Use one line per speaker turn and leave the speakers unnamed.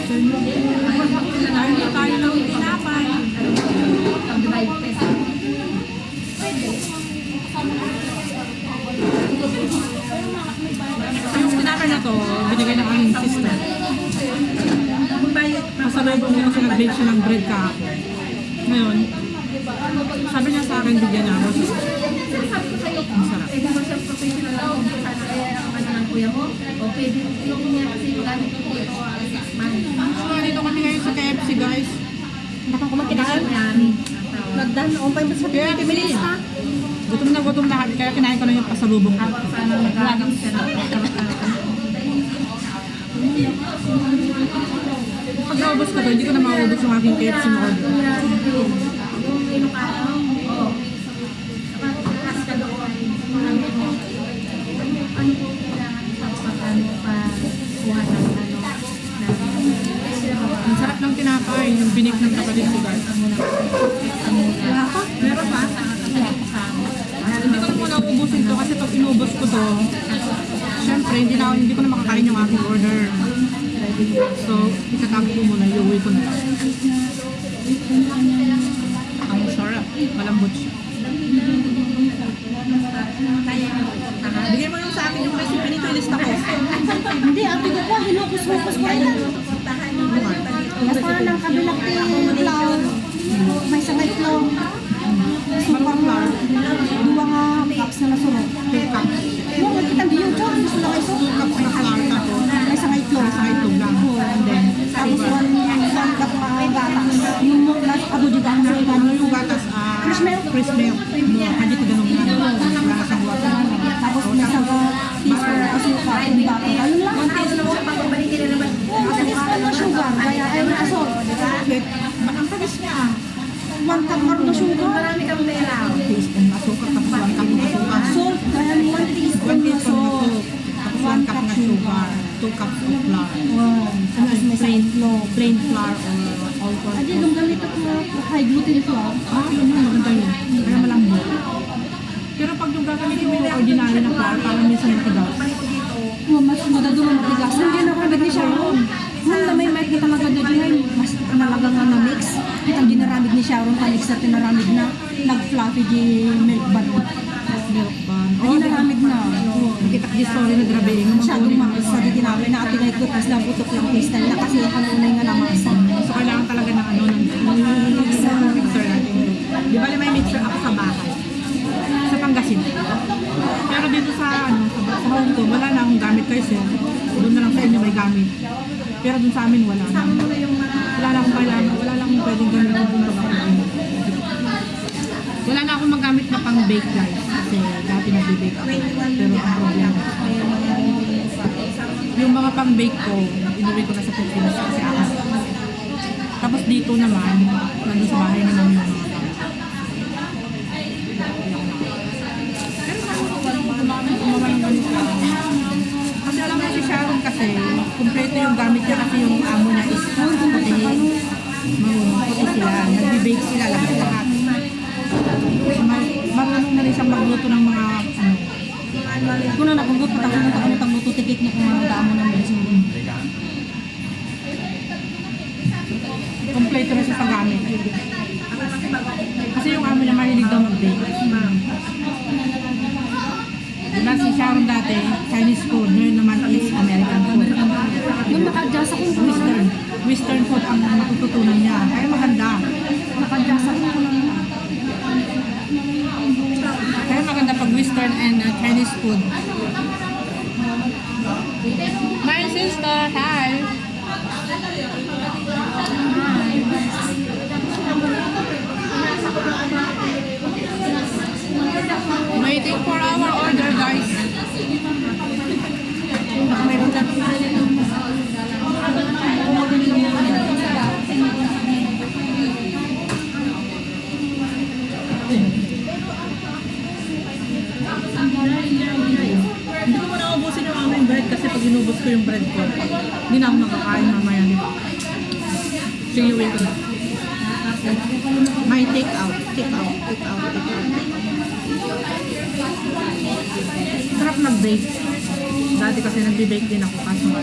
Tayo ng tinapay. Yung tinapay na to, binigay ng aming sister. Pasalubong niya kasi nag-bake siya ng bread kahapon. Ngayon, sabi niya sa akin, bigyan niya ako. Ang sarap. So, dito kami ngayon sa KFC, guys.
Nakang kumakitaan. Nagdaan na umpay mo sa 20 minutes ha.
Gutom na kaya kinain ko na yung pasalubong ko. Pag naubos ko to, hindi ko na maubos yung aking KFC na order. Ang sarap ng tinapay, yung binig ng kapatid ko, guys.
Wala ka?
Meron pa? Hindi ko na muna uubusin to kasi pag inubos ko to, syempre hindi ko na makakain yung aking order. So, itatago ko muna, iuwi ko na. Ang sarap, malambot siya. Bigyan mo yung sa akin yung recipe nito, ilista ko.
Hindi, ate ko po, hinukus-hukus ko yan. Basta ng kabilang flour, may sangay flour. Supang flour, dua nga cups na nasunod.
2 cups.
Yung magkitang diyo dyan, gusto na kayo.
2 cups na flour tapos
May sangay flour.
sa itlog lang. And then,
Tapos one cup na gatas. Yung last abo di gatas sa ikan.
yung gatas,
Fresh milk.
fresh milk. Hindi ko ganun nga. Wala sa water.
Tapos may saga teaspoon asukar, yung bato. Ayun lang. Teaspoon na sugar, kaya ay na salt.
Bakit? Ang tamis niya.
1 cup na sugar.
Teaspoon na asukar, tapos 1 cup na asukar.
Salt, kaya 1 teaspoon
1
na
teaspoon
salt.
na salt. Tapos 1 cup na sugar. 2 cups of flour.
Tapos may
Plain,
salt.
plain flour or all
Adi, nung ganito ko high gluten flour.
Yun yun, maganda yun. Kaya malambot. Pero pag yung gagamitin mo yung ordinary na flour, parang minsan matigas.
Mas madaduma matigas. Hindi na kagad ni Sharon. Nung na may mic na talaga doon ay mas nalaga nga na mix. Ang ginaramid ni Sharon, panik sa tinaramid na nag-fluffy di milk bun.
Milk bun.
Ang ginaramid na.
Nakita ko di story na grabe.
Masyadong makis sa di namin na ating ay kutas na butok lang kristal na kasi kanunay nga namasa.
So kailangan talaga ng mixer natin. Di ba may mixer ako sa bahay? Sa Pangasinan. Pero dito sa home ko, wala na akong gamit kayo sir. Doon na lang sa inyo may gamit. Pero doon sa amin wala na. Wala na akong kailangan. Wala na akong pwedeng gamitin doon sa bahay. Wala na akong magamit na pang bake guys. Kasi dati nag-bake ako. Pero ang problema. Yung mga pang bake ko, inuwi ko na sa Pilipinas kasi ako. Tapos dito naman, nandun sa bahay naman yung mga kasi alam mo si Sharon kasi, kumpleto yung gamit niya kasi yung amo niya is puti. Puti sila, nag-bake sila lahat. Marunong na rin siyang magluto ng mga
Kung na nakugot, patapos na kami pagluto tikik niya kung mga damo ng beso.
kumpleto na siya sa gamit. Kasi yung amo niya mahilig daw mag-bake. Diba si Sharon dati, Chinese food, ngayon naman is American food.
Yung naka-adjust ako
Western food ang matututunan niya. Kaya maganda.
naka-adjust ako
Kaya maganda pag Western and Chinese food. My sister, hi! Waiting for our order, guys.
Mayroon lang.
Hindi ko muna ubusin yung aming bread kasi pag inubos ko yung bread ko, hindi na ako makakain mamaya, di ba? Sige, wait ko na. May take out. Sarap mag-bake. Dati kasi nag-bake din ako kaso nga.